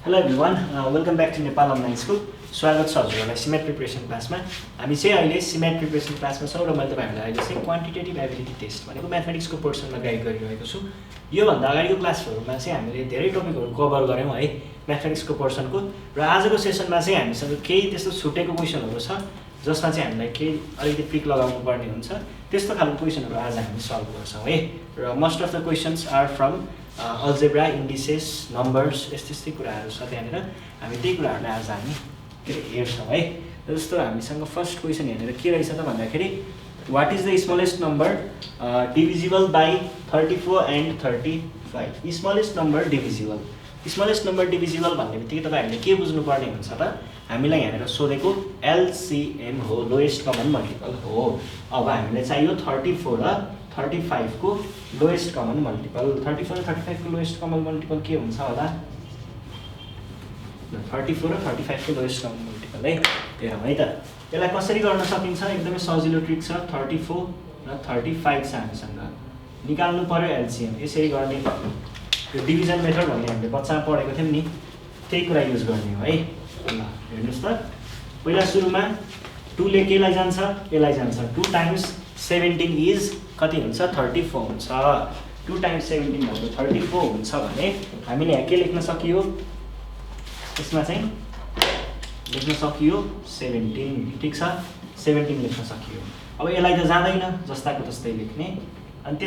Hello everyone, welcome back to Nepal Online School. स्वागत छ हजुरहरुलाई CMAT preparation क्लासमा। हामी चाहिँ अहिले CMAT प्रिपरेसन क्लासमा छौं र मैले तपाईहरुलाई अहिले चाहिँ क्वान्टिटेटिभ एबिलिटी टेस्ट भनेको म्याथमेटिक्सको पोर्सनमा गाइड गरिरहेको छु। यो भन्दा अगाडिको क्लासहरुमा चाहिँ हामीले धेरै टपिकहरु कभर गर्यौं है म्याथमेटिक्सको पोर्सनको र आजको सेसनमा चाहिँ हामीसँग केही त्यस्तो छुटेको क्वेशनहरु छ जसमा चाहिँ हामीलाई केही अलिकति ट्रिक लगाउनु पर्ने हुन्छ। त्यस्तो खालको क्वेशनहरु आज हामी सल्भ गर्छौं है र most of the questions are from algebra, indices, numbers यस्तै कुराहरु छ त्यहाँनेर। हामी त्यही कुराहरुलाई आज हामी हेर्छौं है। जस्तो हामीसँग फर्स्ट क्वेशन हेरेर के रहेछ त भन्दाखेरि what is the smallest number divisible by 34 and 35। Smallest number divisible. Smallest number divisible भन्ने बित्तिकै तपाईहरुले के बुझ्नु पर्ने हुन्छ त हामीलाई यहाँनेर सोधेको एलसीएम हो, लोएस्ट कमन मल्टिपल हो। अब हामीलाई चाहियो 34 र 35 को लोएस्ट कमन मल्टिपल। 34 र 35 को लोएस्ट कमन मल्टिपल के हुन्छ होला? 34 र 35 को लोएस्ट कमन मल्टिपल है। हेरौँ है त यसलाई कसरी गर्न सकिन्छ। एकदमै सजिलो ट्रिक छ। 34 र 35 छ हामीसँग। निकाल्नु पर्यो एलसीएम। यसरी गर्ने यो डिभिजन मेथड भन्ने हामीले बच्चामा पढेको थियौं नि, त्यही कुरा युज गर्ने हो है। ल हेर्नुस् त पहिला सुरुमा 2 ले केलाई जान्छ? यसलाई जान्छ। 2 टाइम्स 17 इज कति हुन्छ? 34 हुन्छ। 2 टाइम्स 17 भनेको 34 हुन्छ भने हामीले यहाँ के लेख्न सकियो? यसमा चाहिँ लेख्न सकियो 17। ठीक छ, 17 लेख्न सकियो। अब यसलाई त जाँदैन, जस्ताको तस्तै लेख्ने। अनि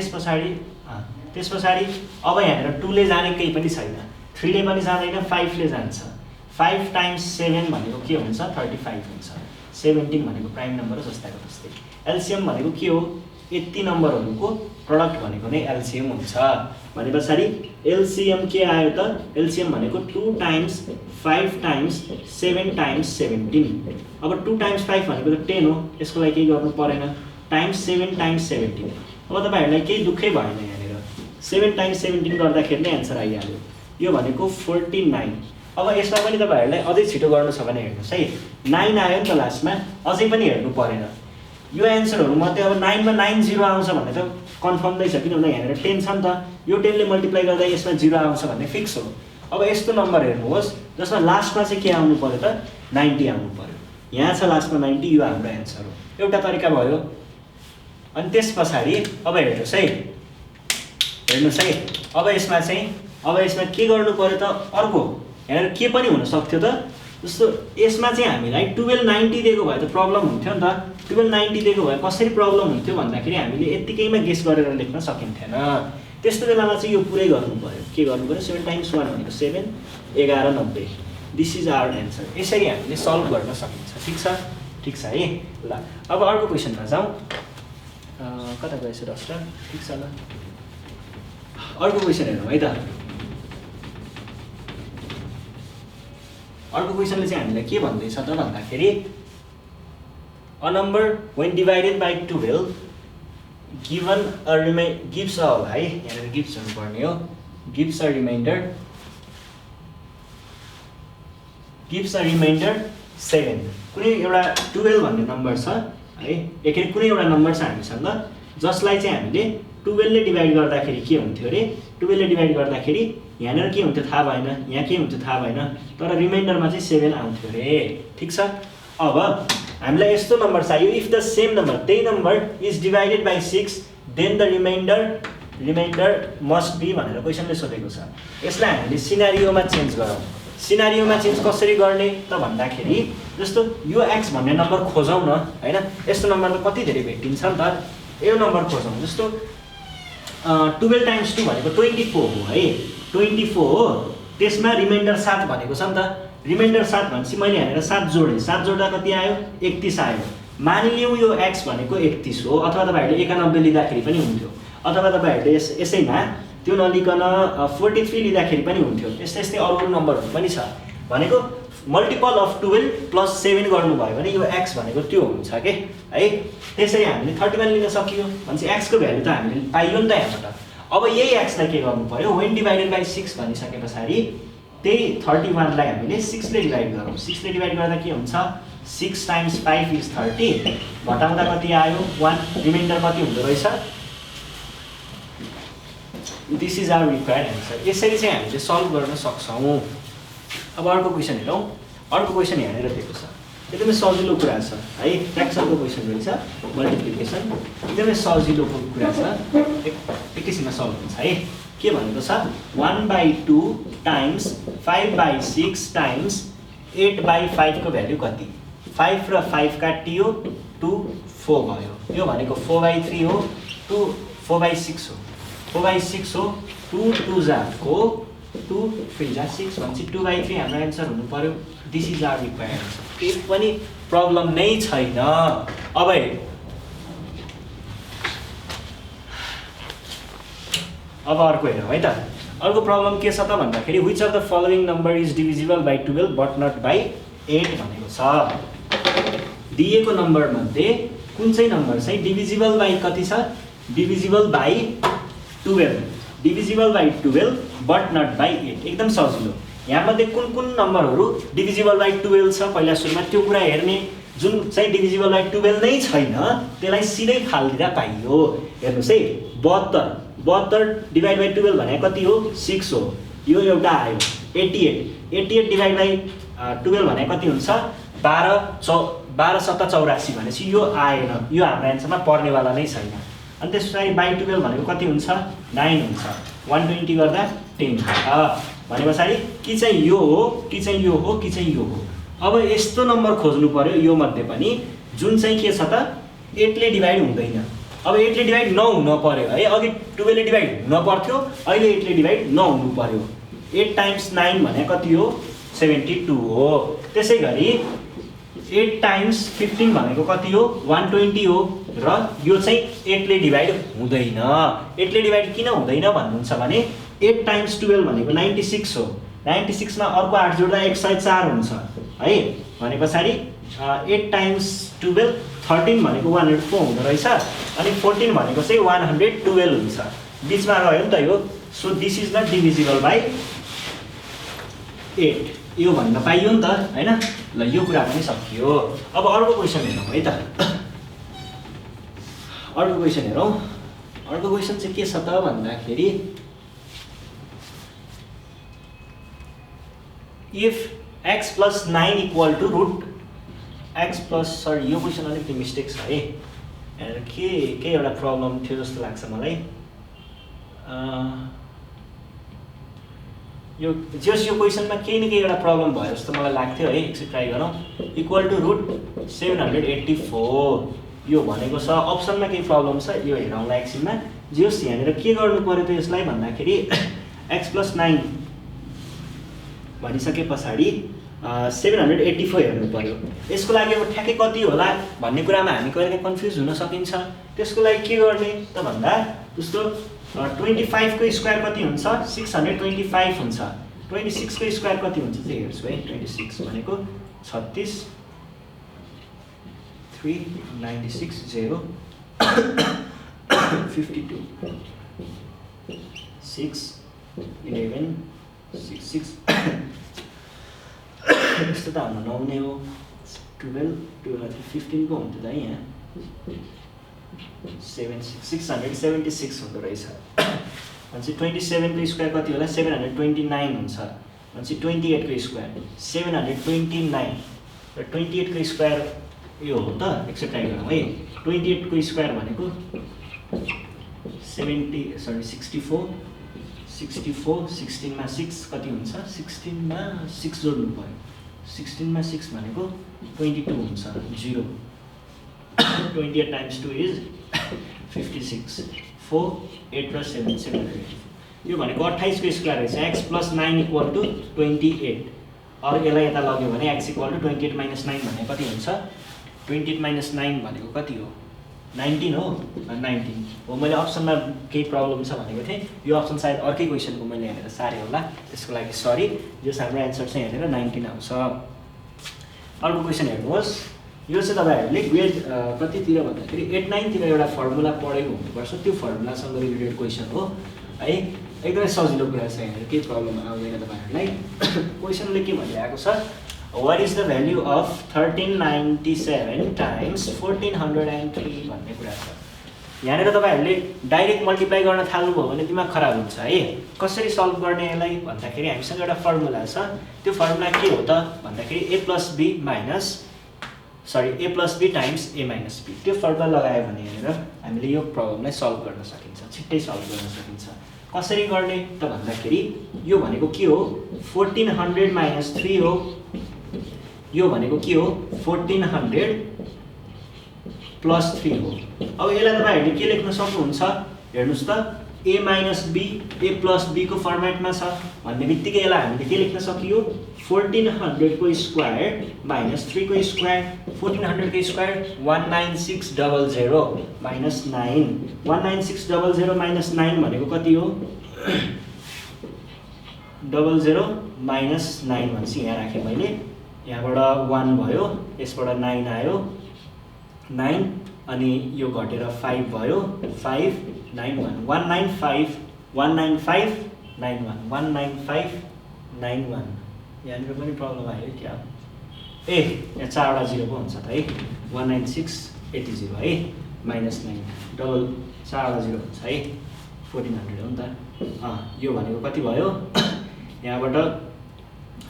त्यसपछि अब यहाँहरु 2 ले जाने केही पनि छैन, 3 ले पनि जाँदैन, 5 ले जान्छ। 5 टाइम्स 7 भनेको के हुन्छ? 35 हुन्छ। 17 भनेको प्राइम नम्बर हो, जस्ताको तस्तै। एलसीएम भनेको के हो? यति नम्बरहरुको प्रोडक्ट भनेको नै एलसीएम हुन्छ। भनेपछि एलसीएम के आयो त? एलसीएम भनेको 2 टाइम्स 5 टाइम्स 7 टाइम्स 17। अब 2 टाइम्स 5 भनेको त 10 हो, यसको लागि केही गर्नु परेन। Times 7 times 17। अब तपाईहरुलाई केही दुःखै भएन यहाँनेर। 7 टाइम्स 17 गर्दाखेरि नै आन्सर आइहाल्यो। यो भनेको 49। अब यसमा पनि तपाईहरुलाई अझै छिटो गर्नु छ भने हेर्नुस् है। 9 आयो नि त लास्टमा, अझै पनि हेर्नु परेन। यो एन्सरहरु मध्ये अब 9 मा 9 0 आउँछ भन्ने त कन्फर्म नै छ, किनभने यहाँनेर 10 छ नि त। यो 10 ले मल्टिप्लाई गर्दा यसमा 0 आउँछ भन्ने फिक्स हो। अब यस्तो नम्बर हेर्नुहोस् जसमा लास्टमा चाहिँ के आउनु पर्यो त? 90 आउनु पर्यो। यहाँ छ लास्टमा 90, यो हाम्रो एन्सर हो। एउटा तरिका भयो। अनि त्यसपछि अब हेर्नुस् है, अब यसमा के गर्नु पर्यो त? अर्को यहाँ के पनि हुन सक्थ्यो त? जस्तो यसमा चाहिँ हामीलाई 1290 दिएको भए त प्रब्लम हुन्थ्यो नि त। 1290 दिएको भए कसरी प्रब्लम हुन्थ्यो भन्दाखेरि हामीले यतिकैमा गेस गरेर लेख्न सकिन्थेन। त्यस्तो बेलामा चाहिँ यो पुरै गर्नु पर्यो। के गर्नु पर्यो? 7 टाइम्स 1 भनेको 7, 11 90। This is our answer. यसरी हामीले सल्भ गर्न सकिन्छ। ठीक छ है। ल अब अर्को क्वेशनमा जाउँ। कता गएछ रस्ता? ठीक छ ल, अर्को क्वेशन हेरौँ है त। अर्को क्वेशनले चाहिँ हामीलाई के भन्दैछ त भन्दाखेरि a number when divided by 12 given gives a है, यहाँ गिभ्स हुनु पर्ने हो। Gives a remainder 7। कुनै एउटा 12 भन्ने नम्बर छ है, एकैचोटि कुनै एउटा नम्बर छ हामीसँग जसलाई चाहिँ हामीले 12 ले डिभाइड गर्दाखेरि के हुन्थ्यो रे? 12 ले डिभाइड गर्दाखेरि यहाँनेर के हुन्थ्यो थाहा भएन, यहाँ के हुन्थ्यो थाहा भएन, तर रिमाइन्डरमा चाहिँ 7 आउँथ्यो रे। ठीक छ। अब हामीलाई यस्तो नम्बर चाहियो। इफ द सेम नम्बर, त्यही number is divided by 6 then the remainder must be भनेर क्वेशनले सोधेको छ। यसलाई हामीले सिनारियोमा चेन्ज गरौँ। सिनारियोमा चेन्ज कसरी गर्ने त भन्दाखेरि जस्तो यो x भन्ने नम्बर खोजौँ न हैन। यस्तो नम्बर त कति धेरै भेटिन्छ नि त। यो नम्बर खोजौँ। जस्तो 12 टाइम्स 2 भनेको 24 हो है। 24 हो। त्यसमा रिमाइन्डर 7 भनेको छ नि त। रिमाइन्डर 7 भनेपछि मैले यहाँनेर 7 जोडे। 7 जोड्दा कति आयो? 31 आयो। मानिलिउँ यो x भनेको 31 हो, अथवा तपाईहरुले 91 लिँदाखेरि पनि हुन्थ्यो, अथवा तपाईहरुले यसैमा त्यो नलिकन 43 लिँदाखेरि पनि हुन्थ्यो। यस्तै अरु नम्बरहरु पनि छ। भनेको मल्टिपल अफ 12 प्लस 7 गर्नुभयो भने यो x भनेको त्यो हुन्छ के है। त्यसरी हामीले 31 लिन सकियो भनेपछि x को भ्यालु त हामीले पाइयो नि त यहाँबाट। अब यही x लाई के गर्नु पर्यो? व्हेन डिभाइडेड बाइ 6 भनिसकेपछि त्यही 31 लाई हामीले 6 ले डिभाइड गरौँ। 6 ले डिभाइड गर्दा के हुन्छ? 6 टाइम्स 5 इज 30। घटाउँदा कति आयो? 1। रिमाइन्डर कति हुँदो रहेछ? This is our required answer. यसरी चाहिँ हामीले सल्भ गर्न सक्छौं। अब अर्को क्वेसन हेरौँ। अर्को क्वेसन यहाँनिर दिएको छ, एकदमै सजिलो कुरा छ है। फ्र्याक्सनको क्वेसन रहेछ, मल्टिप्लिकेसन एकदमै सजिलोको कुरा छ, एकैछिनमा सल्भ हुन्छ है। के भनेको छ 1/2 टाइम्स 5/6 टाइम्स 8/5 को भ्यालु कति? 5 र 5 काटियो 2 4 भयो। यो भनेको 4/3 हो, 2 4/6 हो, 4/6 हो, 2 2 जा 4 2 3 जा 6 भनेपछि 2/3 हाम्रो एन्सर हुनु पर्यो। This is our required answer. केही पनि प्रब्लम नै छैन। अब अर्को हेरौँ है त। अर्को प्रब्लम के छ त भन्दाखेरि which of the following number is divisible by 12 but not by 8 भनेको छ। दिएको नम्बर मध्ये कुन चाहिँ नम्बर चाहिँ डिभिजिबल बाई कति छ? Divisible by 12, divisible by 12 but not by 8। एकदम सजिलो। यहाँ मध्ये कुन कुन नम्बरहरू डिभिजिबल बाई 12 छ पहिला सुरुमा त्यो कुरा हेर्ने। जुन चाहिँ डिभिजिबल बाई 12 नै छैन त्यसलाई सिधै फालिदिँदा पाइयो। हेर्नुहोस् है, 72 डिभाइड बाई 12 भनेको कति हो? 6 हो। यो एउटा आयो 88 डिभाइड बाई 12 भनेको कति हुन्छ? 12 7 84 भनेपछि यो आएन, यो हाम्रो एन्सरमा पर्नेवाला नै छैन। अनि त्यसपछि बाई 12 भनेको कति हुन्छ? 9 हुन्छ। 120 गर्दा 10 भने पछाडि कि चाहिँ यो हो कि चाहिँ यो हो कि चाहिँ यो हो। अब यस्तो नम्बर खोज्नु पर्यो यो मध्ये पनि जुन चाहिँ के छ त 8 ले डिभाइड हुँदैन। अब 8 ले डिभाइड नहुन पर्यो है। अघि 12 ले डिभाइड हुन पर्थ्यो, अहिले 8 ले डिभाइड नहुनु पर्यो। 8 टाइम्स 9 भने कति हो? 72 हो। त्यसै गरी 8 टाइम्स 15 भनेको कति हो? 120 हो। र यो चाहिँ 8 ले डिभाइड हुँदैन। 8 ले डिभाइड किन हुँदैन भन्नुहुन्छ भने 8 टाइम्स 12 भनेको 96 हो। 96 मा अर्को 8 जोड्दा 104 हुन्छ है। भने पछाडि 8 टाइम्स 12 13 भनेको 104 हुँदो रहेछ। अनि 14 भनेको चाहिँ 112 हुन्छ। बिचमा रह्यो नि त यो। So this is not divisible by 8। यो भन्न पाइयो नि त हैन। ल यो कुरा पनि सकियो। अब अर्को क्वेसन हेरौँ है त। अर्को क्वेसन हेरौँ। अर्को क्वेसन चाहिँ के छ त भन्दाखेरि if x plus 9 equal to root x plus, sorry यो क्वेसन अलिकति मिस्टेक छ है। के एउटा प्रब्लम थियो जस्तो लाग्छ मलाई। यो जस यो क्वेसनमा केही न केही एउटा प्रब्लम भयो जस्तो मलाई लाग्थ्यो है। एकछिन ट्राई गरौँ। इक्वल टु रुट 784 यो भनेको छ। अप्सनमा केही प्रब्लम छ, यो हेरौँला एकछिनमा। जस यहाँनिर के गर्नु पर्यो त यसलाई भन्दाखेरि x plus 9 भनिसके पछाडि 784 हेर्नु पर्यो। यसको लागि अब ठ्याक्कै कति होला भन्ने कुरामा हामी कहिले कन्फ्युज हुन सकिन्छ। त्यसको लागि के गर्ने त भन्दा जस्तो 25 को स्क्वायर कति हुन्छ? 625 हुन्छ। 26 को स्क्वायर कति हुन्छ चाहिँ हेर्छु है। 26 भनेको 36 396 0 52 6 11 6 6 यस्तो त हाम्रो नहुने हो। 12 15 को हुन्छ त यहाँ 676 हुँदो रहेछ। भनेपछि 27 को स्क्वायर कति होला? 729 हुन्छ। भनेपछि 28 को स्क्वायर 729 र 28 को स्क्वायर यो हो त। एकचोटि ट्राई गरौँ है। 28 को स्क्वायर भनेको 64 16 मा 6 कति हुन्छ? 16 मा 6 जोड्नु पर्यो। 16 मा 6 भनेको 22 हुन्छ। 0 28 टाइम्स 2 इज 56 4 8 प्लस 7 784 यो भनेको 28 को स्क्वायर रहेछ। x plus 9 equal to 28। अरू यसलाई यता लग्यो भने x इक्वल टु 28 माइनस 9 भने कति हुन्छ? 28 माइनस 9 भनेको कति हो? 19 हो। 19 हो। मैले अप्सनमा केही प्रब्लम छ भनेको थिएँ। यो अप्सन सायद अर्कै क्वेसनको मैले हेरेर सारेँ होला, त्यसको लागि सरी। यो हाम्रो एन्सर चाहिँ हेरेर 19 आउँछ। अर्को क्वेसन हेर्नुहोस्। यो चाहिँ तपाईँहरूले ग्रेड कतितिर भन्दाखेरि 8 9 तिर एउटा फर्मुला पढेको हुनुपर्छ। त्यो फर्मुलासँग रिलेटेड क्वेसन हो है। एकदमै सजिलो कुरा छ। यहाँनिर केही प्रब्लम आउँदैन तपाईँहरूलाई। क्वेसनले के भनिरहेको छ? What is the value of 1397 times 1403 भन्ने कुरा छ। यहाँनिर तपाईहरुले डाइरेक्ट मल्टिप्लाई गर्न थाल्नुभयो भने दिमाग खराब हुन्छ है। कसरी सल्भ गर्ने यसलाई भन्दाखेरि हामीसँग एउटा फर्मुला छ। त्यो फर्मुला के हो त भन्दाखेरि a + b times a - b। त्यो फर्मुला लगायो भने हेरेर हामीले यो प्रब्लमलाई सल्भ गर्न सकिन्छ, छिट्टै सल्भ गर्न सकिन्छ। कसरी गर्ने त भन्दाखेरि यो भनेको के हो 1400 - 3 हो। यो भनेको के हो 1400 + 3 हो। अब यसलाई तपाईहरुले के लेख्न सक्नुहुन्छ हेर्नुस् त a - b a + b को फर्मेटमा छ भन्ने बित्तिकै यसलाई हामीले के लेख्न सकियो 1400 को स्क्वायर - 3 को स्क्वायर। 1400 को स्क्वायर 19600 - 9 19600 - 9 भनेको कति हो 00 - 9 भनेपछि यहाँ राखे मैले। यहाँबाट 1 भयो, यसबाट 9 आयो 9 अनि यो घटेर 5 भयो 5 9 1 195 195 91 195 91। यहाँनिर पनि प्रब्लम आयो क्या यहाँ 4 वटा 0 पो हुन्छ त है 19680 है -9 डबल 4 वटा 0 हुन्छ है 1400 हो नि त। यो भनेको कति भयो यहाँबाट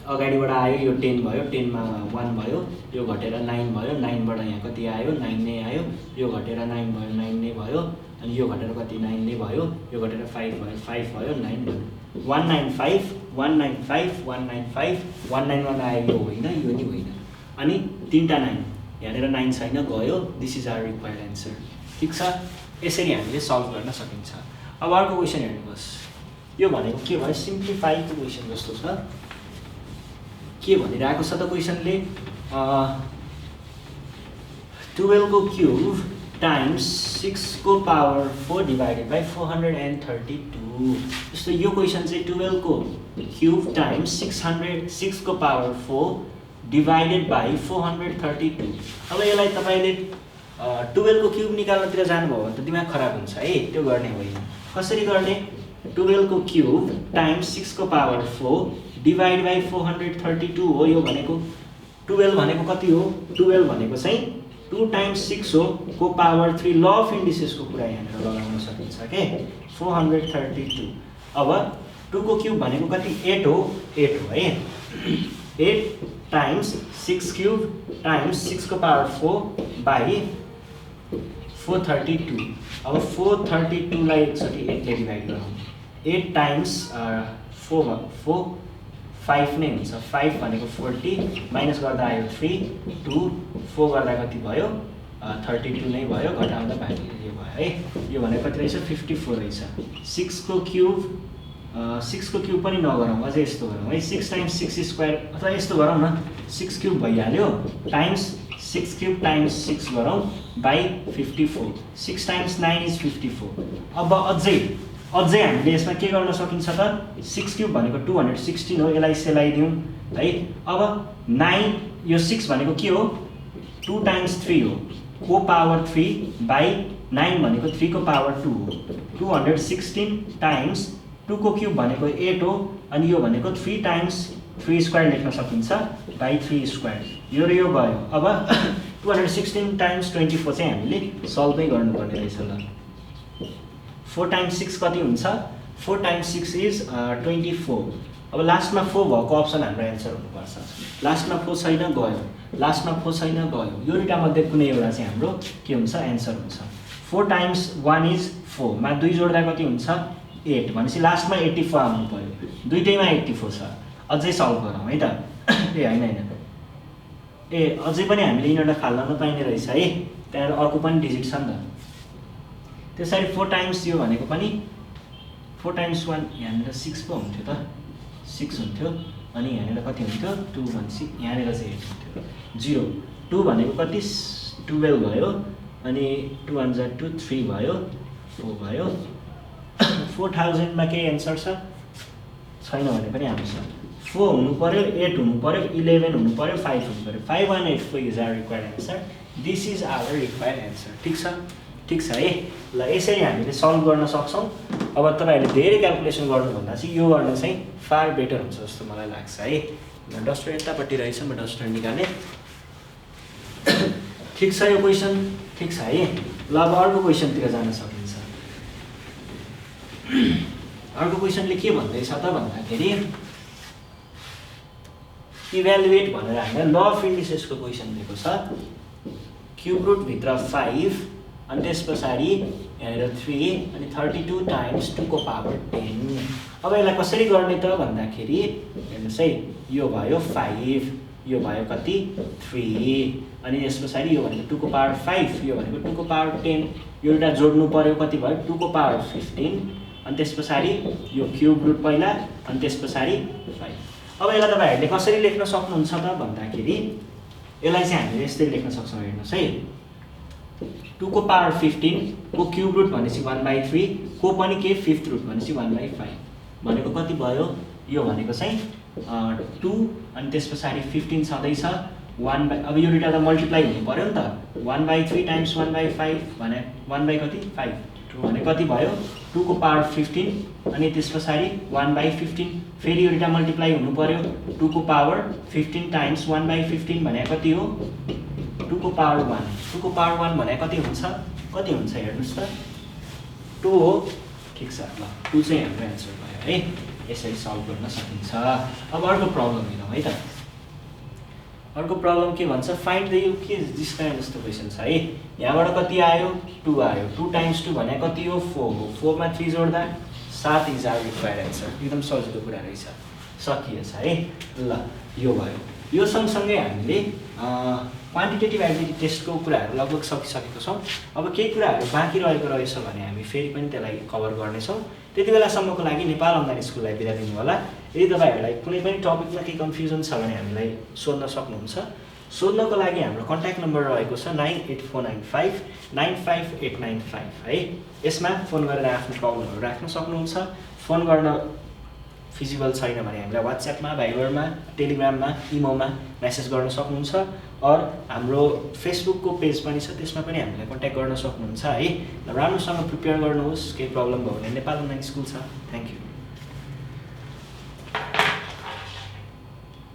अगाडिबाट आयो यो 10 भयो 10 मा 1 भयो यो घटेर 9 भयो 9 बाट यहाँ कति आयो 9 नै आयो यो घटेर 9 भयो 9 नै भयो अनि यो घटेर कति 9 नै भयो यो घटेर 5 भयो 5 भयो 9 भयो 195 195 195 191 आयो यो होइन यो नि होइन अनि तीनटा 9 यहाँनिर 9 छैन गयो। This is our required answer. ठीक छ, यसरी हामीले सल्भ गर्न सकिन्छ। अब अर्को क्वेशन हेर्नुहोस्। यो भनेको के भयो सिम्प्लिफाईको क्वेशन जस्तो छ। के भनिरहेको छ त क्वेशनले 12 को क्यूब टाइम्स 6 को पावर 4 डिवाइडेड बाई 432। जस्तो यो क्वेशन चाहिँ 12 को क्यूब टाइम्स 6 को पावर 4 डिवाइडेड बाई 432। अब यसलाई तपाईले 12 को क्यूब निकाल्नतिर जानुभयो भने त दिमाग खराब हुन्छ है, त्यो गर्ने होइन। कसरी गर्ने 12 को क्यूब टाइम्स 6 को पावर 4 डिवाइड बाई 432 हो। यो भनेको 12 भनेको कति हो 12 भनेको चाहिँ 2 टाइम्स 6 हो को पावर 3 ल अफ इन्डिसेसको कुरा यहाँनिर लगाउन सकिन्छ के 432। अब 2 को क्यूब भनेको कति 8 हो 8 हो है 8 टाइम्स 6 क्यूब टाइम्स 6 को पावर 4 बाई 432। अब 432 लाई एकचोटि 8 ले डिवाइड गरौँ 8 टाइम्स 4 5 नै हुन्छ 5 भनेको 40 माइनस गर्दा आयो 3 2 4 गर्दा कति भयो 32 नै भयो घटाउँदा बाँकी यो भयो है। यो भनेको कति रहेछ 54 रहेछ। 6 को क्यूब पनि नगरौँ अझै यस्तो गरौँ है 6 टाइम्स 6 स्क्वायर अथवा यस्तो गरौँ न 6 क्यूब भइहाल्यो टाइम्स 6 क्यूब टाइम्स 6 गरौँ बाई 54 6 टाइम्स 9 इज 54। अब अझै हामीले यसमा के गर्न सकिन्छ त 6 क्यूब भनेको 216 हो यसलाई सेलाइदिउँ है। अब 9 यो 6 भनेको के हो 2 टाइम्स 3 हो को पावर 3 बाई 9 भनेको 3 को पावर 2 हो 216 टाइम्स 2 को क्यूब भनेको 8 हो अनि यो भनेको 3 टाइम्स 3 स्क्वायर लेख्न सकिन्छ बाई 3 स्क्वायर यो र यो गयो। अब 216 टाइम्स 24 चाहिँ हामीले सल्भै गर्नुपर्ने रहेछ ल। 4 टाइम्स 6 कति हुन्छ 4 टाइम्स 6 इज 24। अब लास्टमा 4 भएको अप्सन हाम्रो एन्सर हुनुपर्छ। लास्टमा 4 छैन गयो लास्टमा 4 छैन गयो यो दुईटा मध्ये कुनै एउटा चाहिँ हाम्रो के हुन्छ एन्सर हुन्छ। 4 टाइम्स 1 इज 4 मा 2 जोड्दा कति हुन्छ 8 भनेपछि लास्टमा 84 आउनु पर्यो दुईटैमा 84 छ। अझै सल्भ गरौँ है त ए हैन अझै पनि हामीले यिनीहरूलाई फाल्न नपाइने रहेछ है त्यहाँ अर्को पनि डिजिट छ नि त। त्यसरी 4 टाइम्स यो भनेको पनि 4 टाइम्स 1 यहाँनिर 6 पो हुन्थ्यो त 6 हुन्थ्यो अनि यहाँनिर कति हुन्थ्यो 2 भनेपछि यहाँनिर चाहिँ 8 हुन्थ्यो 0 2 भनेको कति 12 भयो अनि 2 1 जा 2 3 भयो 4 भयो 4000 मा के एन्सर छ छैन भने पनि आउँछ 4 हुनु पर्यो 8 हुनु पर्यो 11 हुनु पर्यो 5 हुनु पर्यो 5184 is our required answer. This is our required answer. ठीक छ है ल यसरी हामीले सल्भ गर्न सक्छौं। अब तपाईहरुले धेरै क्याल्कुलेसन गर्नुभन्दा चाहिँ यो गर्न चाहिँ फार बेटर हुन्छ जस्तो मलाई लाग्छ है। डस्टर यतापट्टि रहेछ म डस्टर निकाले ठिक छ यो क्वेसन ठिक छ है। ल अब अर्को क्वेसनतिर जान सकिन्छ। अर्को क्वेसनले के भन्दैछ त भन्दाखेरि इभ्यालुएट भनेर हामीलाई ल अफ इन्डिसेसको क्वेसन दिएको छ। क्युब रुट भित्र 5 अनि त्यस पछाडि यहाँनिर 3 अनि 32 टाइम्स 2 को पावर 10। अब यसलाई कसरी गर्ने त भन्दाखेरि हेर्नुहोस् है, यो भयो 5, यो भयो कति 3 अनि यस पछाडि यो भनेको 2 को पावर 5, यो भनेको 2 को पावर 10, यो एउटा जोड्नु पर्यो कति भयो 2 को पावर 15 अनि त्यस पछाडि यो क्युब रुट पहिला अनि त्यस पछाडि 5। अब यसलाई तपाईहरुले कसरी लेख्न सक्नुहुन्छ त भन्दाखेरि यसलाई चाहिँ हामीले यस्तै लेख्न सक्छौं। हेर्नुहोस् है, 2 को पावर 15 को क्युब रुट भनेपछि 1/3 को पनि के फिफ्थ रुट भनेपछि 1/5 भनेको कति भयो, यो भनेको चाहिँ 2 अनि त्यस पछाडि 15 छँदैछ 1 बाइ, अब यो दुईटा त मल्टिप्लाई हुनु पर्यो नि त, 1/3 टाइम्स 1/5 भने 1 बाइ कति 5 भने कति भयो 2 को पावर 15 अनि त्यस पछाडि 1/15 फेरि यो दुईटा मल्टिप्लाई हुनु पर्यो 2 को पावर 15 टाइम्स 1/15 भने कति हो 2 को पावर 1, 2 को पावर 1 भने कति हुन्छ हेर्नुस् त 2 हो। ठिक छ, ल 2 चाहिँ हाम्रो एन्सर भयो है। यसरी सल्भ गर्न सकिन्छ। अब अर्को प्रब्लम हेरौँ है त। अर्को प्रब्लम के भन्छ, फाइन्ड द यु के डिस्क्राइब जस्तो क्वेसन छ है। यहाँबाट कति आयो 2 आयो, 2 टाइम्स 2 भने कति हो 4 हो, 4 मा 3 जोड्दा 7 इज आवर रिक्वायर्ड एन्सर। एकदम सजिलो कुरा रहेछ, सकिएछ है। ल यो भयो। यो सँगसँगै हामीले क्वान्टिटेटिभ एबिलिटी टेस्टको कुराहरू लगभग सकिसकेको छौँ। अब केही कुराहरू बाँकी रहेको रहेछ भने हामी फेरि पनि त्यसलाई कभर गर्नेछौँ। त्यति बेलासम्मको लागि नेपाल अनलाइन स्कुललाई बिदा दिनु होला। यदि तपाईँहरूलाई कुनै पनि टपिकमा केही कन्फ्युजन छ भने हामीलाई सोध्न सक्नुहुन्छ। सोध्नको लागि हाम्रो कन्ट्याक्ट नम्बर रहेको छ 9849595895 है। यसमा फोन गरेर आफ्नो प्रब्लमहरू राख्न सक्नुहुन्छ। फोन गर्न फिजिबल छैन भने हामीलाई वाट्सएपमा, भाइबरमा, टेलिग्राममा, इमोमा मेसेज गर्न सक्नुहुन्छ। और हाम्रो फेसबुकको पेज पनि छ, त्यसमा पनि हामीलाई कन्ट्याक्ट गर्न सक्नुहुन्छ है। राम्रोसँग प्रिपेयर गर्नुहोस्। केही प्रब्लम भयो भने नेपाल अनलाइन स्कुल छ। Thank you.